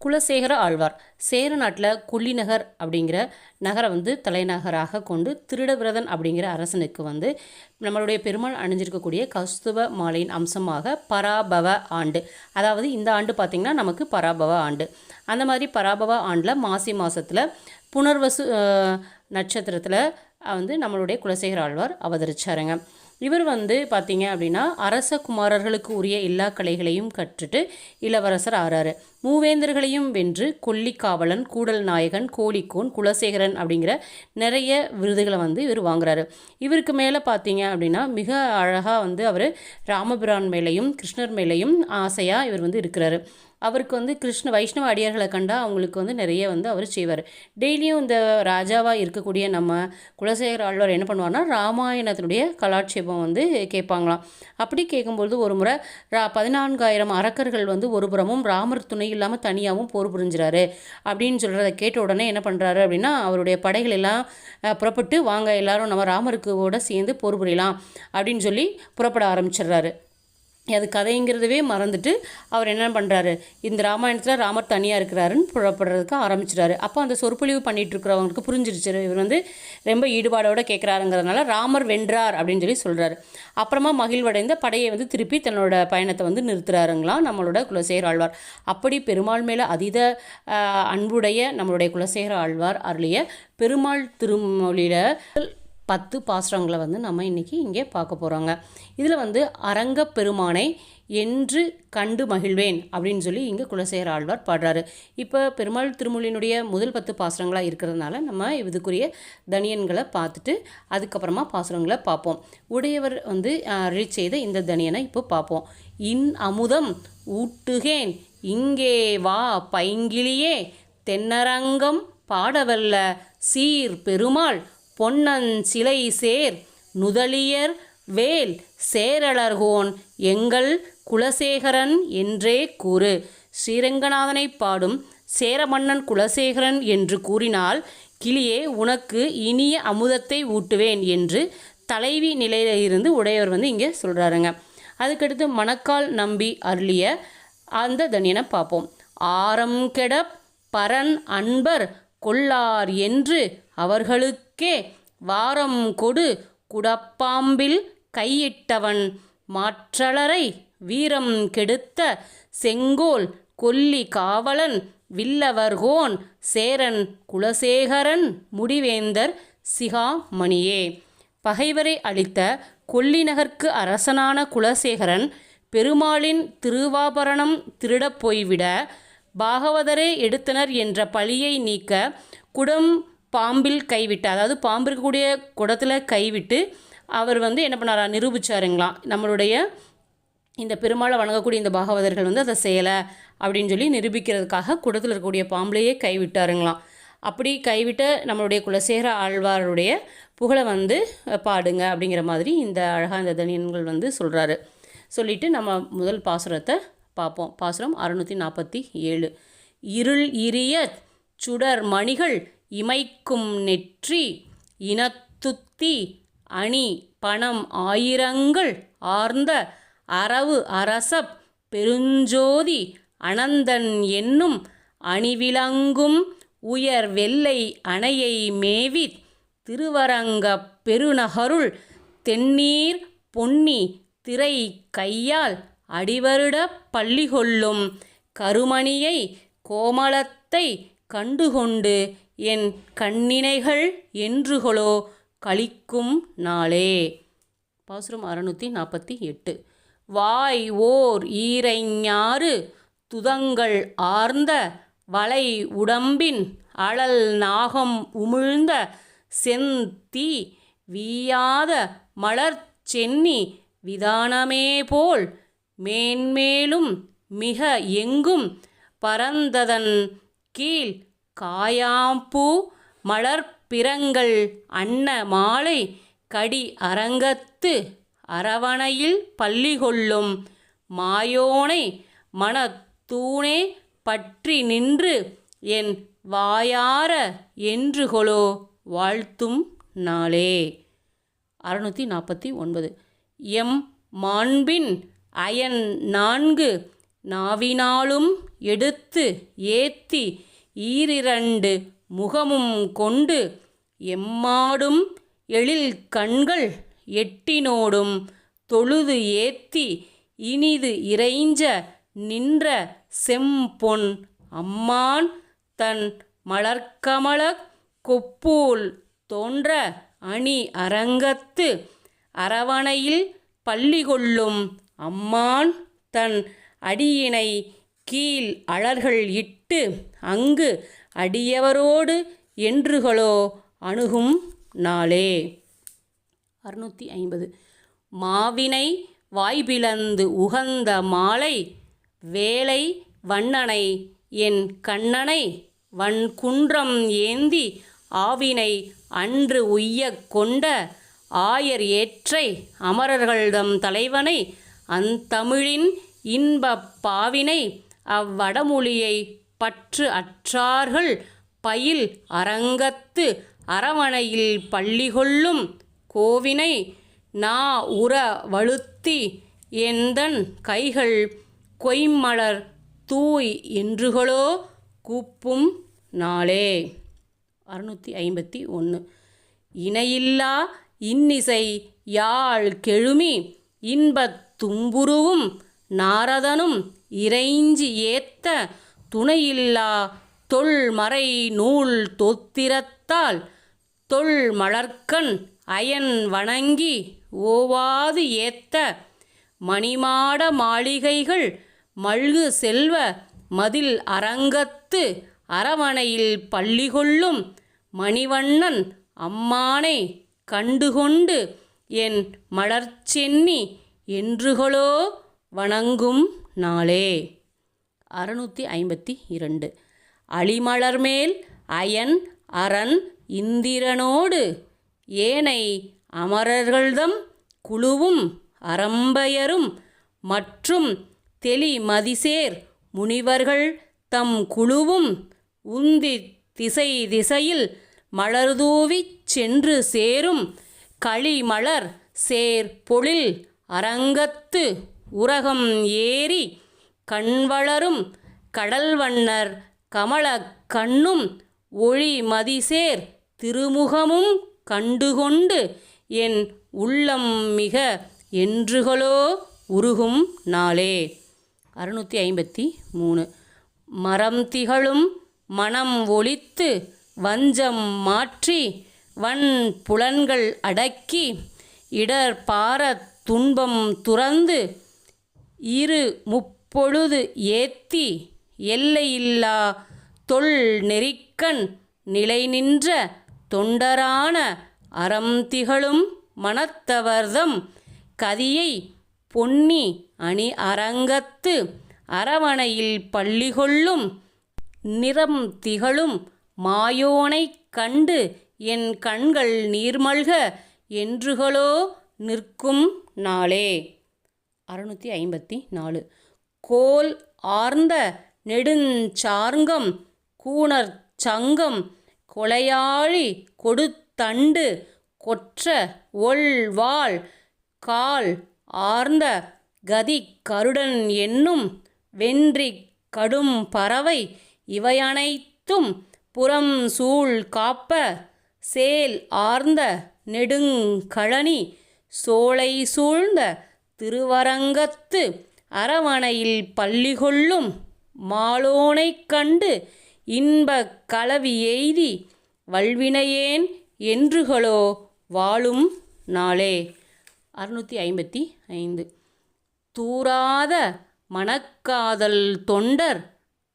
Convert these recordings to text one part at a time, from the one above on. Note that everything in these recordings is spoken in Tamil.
குலசேகர ஆழ்வார் சேர நாட்டில் கொல்லிநகர் அப்படிங்கிற நகரை வந்து தலைநகராக கொண்டு திருடவிரதன் அப்படிங்கிற அரசனுக்கு வந்து நம்மளுடைய பெருமாள் அணிஞ்சிருக்கக்கூடிய கௌஸ்துப மாலையின் அம்சமாக பராபவ ஆண்டு, அதாவது இந்த ஆண்டு பார்த்திங்கன்னா நமக்கு பராபவ ஆண்டு. அந்த மாதிரி பராபவ ஆண்டில் மாசி மாதத்தில் புனர்வசு நட்சத்திரத்தில் வந்து நம்மளுடைய குலசேகர ஆழ்வார் அவதரிச்சாருங்க. இவர் வந்து பார்த்திங்க அப்படின்னா அரச குமாரர்களுக்கு உரிய எல்லா கலைகளையும் கற்றுட்டு இளவரசர் ஆறாரு. மூவேந்தர்களையும் வென்று கொல்லிக்காவலன், கூடல் நாயகன், கோழிக்கோன், குலசேகரன் அப்படிங்கிற நிறைய விருதுகளை வந்து இவர் வாங்குறாரு. இவருக்கு மேலே பார்த்தீங்க அப்படின்னா மிக அழகாக வந்து அவர் ராமபிரான் மேலேயும் கிருஷ்ணர் மேலேயும் ஆசையாக இவர் வந்து இருக்கிறாரு. அவருக்கு வந்து வைஷ்ணவ அடியார்களை கண்டால் அவங்களுக்கு வந்து நிறைய வந்து அவர் செய்வார். டெய்லியும் இந்த ராஜாவாக இருக்கக்கூடிய நம்ம குலசேகர ஆழ்வார் என்ன பண்ணுவார்னா ராமாயணத்தினுடைய கலாட்சேபம் வந்து கேட்பாங்களாம். அப்படி கேட்கும்பொழுது ஒரு முறை 14,000 அரக்கர்கள் வந்து ஒரு புறமும் ராமர் துணை இல்லாமல் தனியாகவும் போர் புரிஞ்சுறாரு அப்படின்னு சொல்கிறத கேட்ட உடனே என்ன பண்ணுறாரு அப்படின்னா அவருடைய படைகள் எல்லாம் புறப்பட்டு வாங்க எல்லாரும் நம்ம ராமருக்கு கூட சேர்ந்து போர் புரியலாம் அப்படின்னு சொல்லி புறப்பட ஆரம்பிச்சிடுறாரு. அது கதைங்கிறதவே மறந்துட்டு அவர் என்ன பண்ணுறாரு, இந்த ராமாயணத்தில் ராமர் தனியாக இருக்கிறாருன்னு புறப்படுறதுக்கு ஆரம்பிச்சிடாரு. அப்போ அந்த சொற்பொழிவு பண்ணிகிட்டு இருக்கிறவங்களுக்கு புரிஞ்சிருச்சு இவர் வந்து ரொம்ப ஈடுபாடோடு கேட்குறாருங்கிறதுனால ராமர் வென்றார் அப்படின்னு சொல்லி சொல்கிறாரு. அப்புறமா மகிழ்வடைந்த படையை வந்து திருப்பி தன்னோட பயணத்தை வந்து நிறுத்துறாருங்களாம் நம்மளோட குலசேகர ஆழ்வார். அப்படி பெருமாள் மேலே அதீத அன்புடைய நம்மளுடைய குலசேகர ஆழ்வார் அருளிய பெருமாள் திருமொழியில் 10 பாசுரங்களை வந்து நம்ம இன்றைக்கி இங்கே பார்க்க போகிறோங்க. இதில் வந்து அரங்க பெருமானை என்று கண்டு மகிழ்வேன் அப்படின்னு சொல்லி இங்கே குலசேகர ஆழ்வார் பாடுறாரு. இப்போ பெருமாள் திருமொழியினுடைய முதல் 10 பாசுரங்களாக இருக்கிறதுனால நம்ம இதுக்குரிய தனியன்களை பார்த்துட்டு அதுக்கப்புறமா பாசுரங்களை பார்ப்போம். உடையவர் வந்து ரீச் செய்த இந்த தனியனை இப்போ பார்ப்போம். இன் அமுதம் ஊட்டுகேன் இங்கே வா பைங்கிளியே தென்னரங்கம் பாடவல்ல சீர் பெருமாள் பொன்னன் சிலை சேர் நுதலியர் வேல் சேரலர்கோன் எங்கள் குலசேகரன் என்றே கூறு. ஸ்ரீரங்கநாதனை பாடும் சேரமன்னன் குலசேகரன் என்று கூறினால் கிளியே உனக்கு இனிய அமுதத்தை ஊட்டுவேன் என்று தலைவி நிலையிலிருந்து உடையவர் வந்து இங்கே சொல்கிறாருங்க. அதுக்கடுத்து மணக்கால் நம்பி அருளிய அந்த தனியனை பார்ப்போம். ஆரம் கெட பரன் அன்பர் கொள்ளார் என்று அவர்களுக்கே வாரம் கொடு குடப்பாம்பில் கையிட்டவன் மாற்றலரை வீரம் கெடுத்த செங்கோல் கொல்லி காவலன் வில்லவர்கோன் சேரன் குலசேகரன் முடிவேந்தர் சிகாமணியே. பகைவரை அளித்த கொல்லிநகர்க்கு அரசனான குலசேகரன் பெருமாளின் திருவாபரணம் திருடப் போய்விட பாகவதரே எடுத்தனர் என்ற பழியை நீக்க குடம் பாம்பில் கைவிட்டு, அதாவது பாம்பு இருக்கக்கூடிய குடத்தில் கைவிட்டு அவர் வந்து என்ன பண்ணாரா நிரூபித்தாருங்களாம். நம்மளுடைய இந்த பெருமாளை வணங்கக்கூடிய இந்த பாகவதர்கள் வந்து அதை செய்யலை அப்படின்னு சொல்லி நிரூபிக்கிறதுக்காக குடத்தில் இருக்கக்கூடிய பாம்புலையே கைவிட்டாருங்களாம். அப்படி கைவிட்ட நம்மளுடைய குலசேகர ஆழ்வாருடைய புகழை வந்து பாடுங்க அப்படிங்கிற மாதிரி இந்த அழகாக இந்த தனியன்கள் வந்து சொல்கிறாரு. சொல்லிவிட்டு நம்ம முதல் பாசுரத்தை பார்ப்போம். பாசுரம் 647. இருள் இரிய சுடர் மணிகள் இமைக்கும் நெற்றி இனத்துத்தி அணி பணம் ஆயிரங்கள் ஆர்ந்த அரவு அரசப் பெருஞ்சோதி அனந்தன் என்னும் அணிவிலங்கும் உயர் வெள்ளை அணையை மேவி திருவரங்க பெருநகருள் தென்னீர் பொன்னி திரை கையால் அடிவருட பள்ளி கொள்ளும் கருமணியை கோமளத்தை கண்டுகொண்டு என் கண்ணினைகள் என்றுகொளோ கழிக்கும் நாளே. பாசுரம் 648. வாய் ஓர் ஈரைஞாறு துதங்கள் ஆர்ந்த வளை உடம்பின் அழல் நாகம் உமிழ்ந்த செந்தீ வீயாத மலர் சென்னி விதானமே போல் மேன்மேலும் மிக எங்கும் பரந்ததன் கீழ் காயாம்பூ மலர்பிறங்கள் அன்ன மாலை கடி அரங்கத்து அரவணையில் பள்ளி கொள்ளும் மாயோனை மனத்தூணே பற்றி நின்று என் வாயார என்றுகொளோ வாழ்த்தும் நாளே. 649. எம் மாண்பின் அயன் 4 நாவினாலும் எடுத்து ஏத்தி ஈரிரண்டு முகமும் கொண்டு எம்மாடும் எழில் கண்கள் எட்டினோடும் தொழுது ஏத்தி இனிது இறைஞ்ச நின்ற செம்பொன் அம்மான் தன் மலர்க்கமலக் கொப்பூல் தோன்ற அணி அரங்கத்து அரவணையில் பள்ளி கொள்ளும் அம்மான் தன் அடியினை கீழ் அலர்கள் இட்டு அங்கு அடியவரோடு என்றுகளோ அணுகும் நாளே. 650. மாவினை வாய்பிளந்து உகந்த மாலை வேலை வண்ணனை என் கண்ணனை வன்குன்றம் ஏந்தி ஆவினை அன்று உய்யக் கொண்ட ஆயர் ஏற்றை அமரர்கள்தம் தலைவனை அந்தமிழின் இன்பப் பாவினை அவ்வடமொழியை பற்று அற்றார்கள் பயில் அரங்கத்து அரவணையில் பள்ளி கொள்ளும் கோவினை நா உற வழுத்தி எந்தன் கைகள் கொய்மலர் தூய் என்றுகளோ கூப்பும் நாளே. 651. இணையில்லா இன்னிசை யாழ் கெழுமி இன்பத் தும்புருவும் நாரதனும் இறைஞ்சி ஏத்த துணையில்லா தொல்மறை நூல் தோத்திரத்தால் தொல் மலர்க்கண் அயன் வணங்கி ஓவாது ஏத்த மணிமாட மாளிகைகள் மல்கு செல்வ மதில் அரங்கத்து அரவணையில் பள்ளி கொள்ளும் மணிவண்ணன் அம்மானை கண்டுகொண்டு என் மலர்ச்சென்னி என்றுகளோ வணங்கும் நாளே. 652. அளிமலர்மேல் அயன் அரண் இந்திரனோடு ஏனை அமரர்கள்தம் குழுவும் அரம்பையரும் மற்றும் தெளி மதிசேர் முனிவர்கள் தம் குழுவும் உந்தி திசை திசையில் மலர்தூவிச் சென்று சேரும் களிமலர் சேர் பொழில் அரங்கத்து உரகம் ஏறி கண்வளரும் கடல்வண்ணர் கமலக் கண்ணும் ஒளி மதிசேர் திருமுகமும் கண்டுகொண்டு என் உள்ளம் மிக என்றுகளோ உருகும் நாளே. 653. மரம் திகழும் மனம் ஒழித்து வஞ்சம் மாற்றி வன் புலன்கள் அடக்கி இடர் பாரத் துன்பம் துறந்து இரு முப்பொழுது ஏத்தி எல்லையில்லா தொல் நெறிக்கண் நிலை நின்ற தொண்டரான அறம் திகழும் மனத்தவர்தம் கதியை பொன்னி அணி அரங்கத்து அரவணையில் பள்ளி கொள்ளும் நிறம் திகழும் மாயோனைக் கண்டு என் கண்கள் நீர்மல்க என்றுகளோ நிற்கும் நாளே. 654. கோல் ஆர்ந்த நெடுஞ்சார்ங்கம் கூணர் சங்கம் கொலையாழி கொடுத்தண்டு கொற்ற ஒள்வாள் கால் ஆர்ந்த கதி கருடன் என்னும் வென்றி கடும் பறவை இவையனைத்தும் புறம் சூழ் காப்ப சேல் ஆர்ந்த நெடுங்கழனி சோலை சூழ்ந்த திருவரங்கத்து அரவணையில் பள்ளி கொள்ளும் மாலோனைக் கண்டு இன்பக் கலவி எய்தி வல்வினையேன் என்றுகளோ வாழும் நாளே. 655. தூராத மணக்காதல் தொண்டர்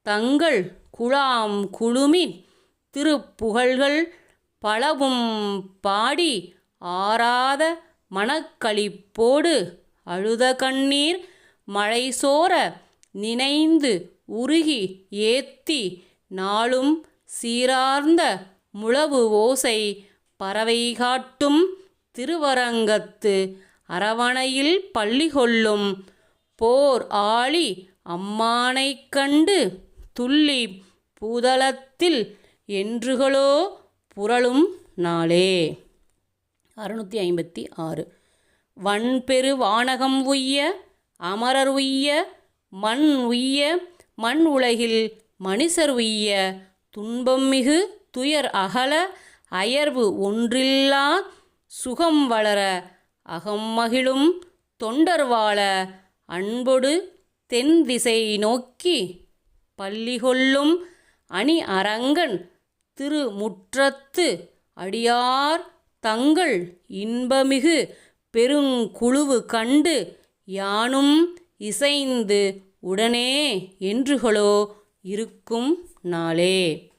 தங்கள் குழாம் குழுமின் திருப்புகழ்கள் பலவும் பாடி ஆராத மனக்களிப்போடு அழுத கண்ணீர் மழை சோர நினைந்து உருகி ஏத்தி நாளும் சீரார்ந்த முழவு ஓசை பறவை காட்டும் திருவரங்கத்து அரவணையில் பள்ளி கொள்ளும் போர் ஆழி அம்மானைக் கண்டு துள்ளி பூதலத்தில் என்றுகளோ புரளும் நாளே. 656. வன்பெரு வானகம் உய்ய அமரர் உய்ய மண் உய்ய மண் உலகில் மனிதர் உய்ய துன்பம் மிகு துயர் அகல அயர்வு ஒன்றில்லா சுகம் வளர அகம் மகிழும் தொண்டர் வாழ அன்பொடு தென் திசை நோக்கி பள்ளி கொள்ளும் அணி அரங்கன் திருமுற்றத்து அடியார் தங்கள் இன்பமிகு பெருங்குழுவு கண்டு யானும் இசைந்து உடனே என்றுகளோ இருக்கும் நாளே.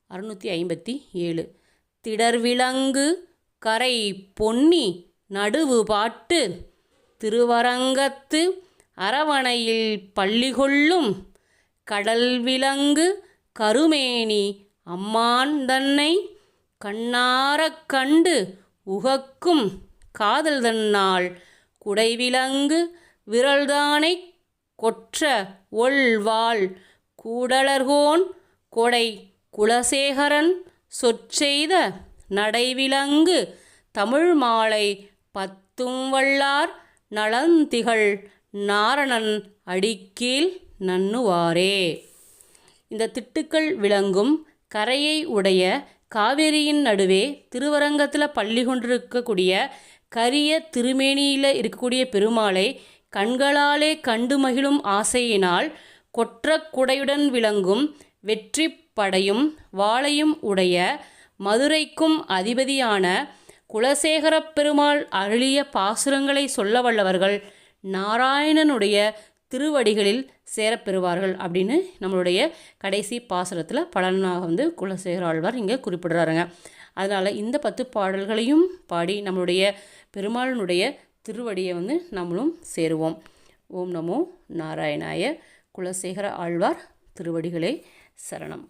657. திடர்விலங்கு கரை பொன்னி நடுவு பாட்டு திருவரங்கத்து அரவணையில் பள்ளி கொள்ளும் கடல் விலங்கு கருமேனி அம்மான் தன்னை கண்ணாரக் கண்டு உகக்கும் காதல் தன்னால் குடைவிலங்கு விரல்தானை கொற்ற ஒள்வாள் கூடலர்கோன் கொடை குலசேகரன் சொற்செய்த நடைவிலங்கு தமிழ் மாலை பத்தும் வல்லார் நலந்திகள் நாரணன் அடிக்கீழ் நண்ணுவாரே. இந்த திட்டுக்கள் விளங்கும் கரையை உடைய காவேரியின் நடுவே திருவரங்கத்தில் பள்ளி கொண்டிருக்கக்கூடிய கரிய திருமேனியில் இருக்கக்கூடிய பெருமாளை கண்களாலே கண்டு மகிழும் ஆசையினால் கொற்ற குடையுடன் விளங்கும் வெற்றி படையும் வாளையும் உடைய மதுரைக்கும் அதிபதியான குலசேகரப் பெருமாள் அருளிய பாசுரங்களை சொல்ல வல்லவர்கள் நாராயணனுடைய திருவடிகளில் சேரப்பெறுவார்கள் அப்படின்னு நம்மளுடைய கடைசி பாசுரத்தில் பலனாக குலசேகர ஆழ்வார் இங்கே குறிப்பிடுறாருங்க. அதனால் இந்த 10 பாடல்களையும் பாடி நம்மளுடைய பெருமாளினுடைய திருவடியை நம்மளும் சேருவோம். ஓம் நமோ நாராயணாய. குலசேகர ஆழ்வார் திருவடிகளே சரணம்.